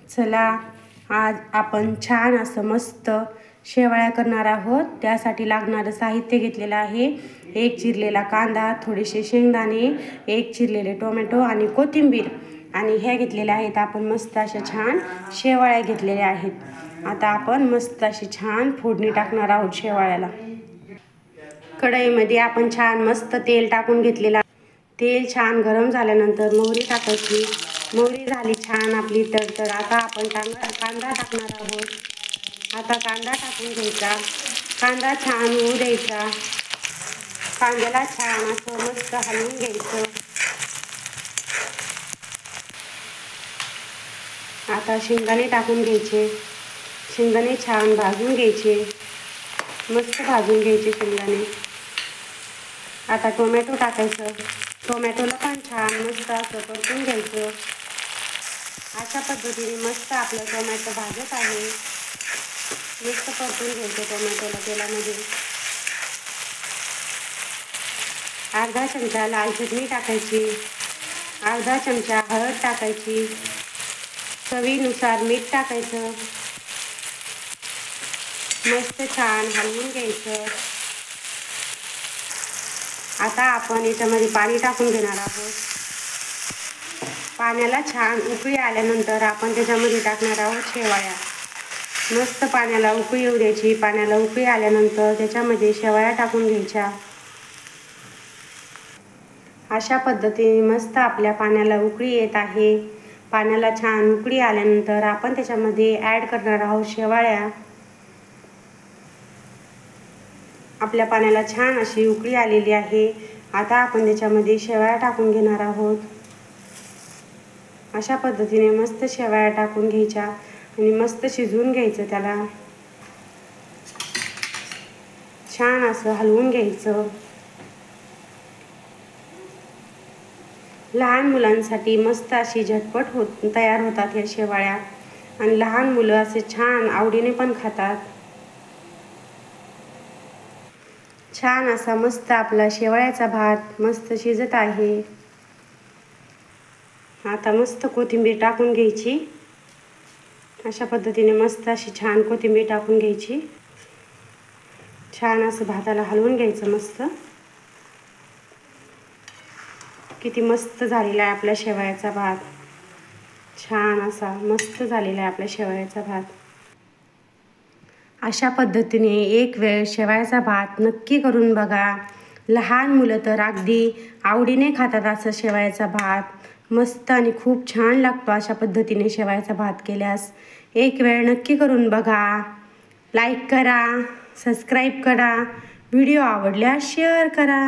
चला आज आपण छान असं मस्त शेवळ्या करणार आहोत। त्यासाठी लागणारं साहित्य घेतलेलं आहे। एक चिरलेला कांदा, थोडेसे शेंगदाणे, एक चिरलेले टोमॅटो आणि कोथिंबीर आणि हे घेतलेले आहेत आपण मस्त अशा छान शेवळ्या घेतलेल्या आहेत। आता आपण मस्त अशी छान फोडणी टाकणार आहोत शेवळ्याला। कढईमध्ये आपण छान मस्त तेल टाकून घेतलेला। तेल छान गरम झाल्यानंतर मोहरी टाकायची। मोहरी झाली छान आपली तर आता आपण कांदा टाकणार आहोत। आता कांदा टाकून घ्यायचा। कांदा छान होऊ द्यायचा। कांद्याला छान असं मस्त हलवून घ्यायचं। आता शेंगदाणे टाकून घ्यायचे। शेंगदाणे छान भाजून घ्यायचे, मस्त भाजून घ्यायचे शेंगदाणे। आता टोमॅटो टाकायचं। टोमॅटोला पण छान मस्त असं परतून घ्यायचं। अशा पद्धतीने मस्त आपलं टोमॅटो भाजत आहे। मस्त परतून घ्यायचं टोमॅटोला तेलामध्ये। अर्धा चमचा लाल चटणी टाकायची। अर्धा चमचा हळद टाकायची। चवीनुसार मीठ टाकायचं। मस्त छान हलवून घ्यायचं। आता आपण याच्यामध्ये पाणी टाकून घेणार आहोत। पाण्याला छान उकळी आल्यानंतर आपण त्याच्यामध्ये टाकणार आहोत शेवळ्या। मस्त पाण्याला उकळी येऊ द्यायची। पाण्याला उकळी आल्यानंतर त्याच्यामध्ये शेवळ्या टाकून घ्यायच्या। अशा पद्धतीने मस्त आपल्या पाण्याला उकळी येत आहे। पाण्याला छान उकळी आल्यानंतर आपण त्याच्यामध्ये ॲड करणार आहोत शेवळ्या। आपल्या पाण्याला छान अशी उकळी आलेली आहे। आता आपण त्याच्यामध्ये शेवळ्या टाकून घेणार आहोत। अशा पद्धतीने मस्त शेवळ्या टाकून घ्यायच्या आणि मस्त शिजवून घ्यायचं त्याला। छान असं हलवून घ्यायचं। लहान मुलांसाठी मस्त अशी झटपट तयार होतात या शेवळ्या आणि लहान मुलं असे छान आवडीने पण खातात। छान असा मस्त आपला शेवळ्याचा भात मस्त शिजत आहे। आता मस्त कोथिंबीर टाकून घ्यायची। अशा पद्धतीने मस्त अशी छान कोथिंबीर टाकून घ्यायची। छान असं भाताला हलवून घ्यायचं मस्त। किती मस्त झालेला आहे आपल्या शेवळ्याचा भात। छान असा मस्त झालेला आहे आपल्या शेवळ्याचा भात। अशा पद्धतीने एक वेळ शेवळ्याचा भात नक्की करून बघा। लहान मुलं तर अगदी आवडीने खातात असं शेवळ्याचा भात। मस्त आणि खूप छान लागतो अशा पद्धतीने शेवळ्याचा भात केल्यास। एक वेळ नक्की करून बघा। लाईक करा, सबस्क्राईब करा, व्हिडिओ आवडल्यास शेअर करा।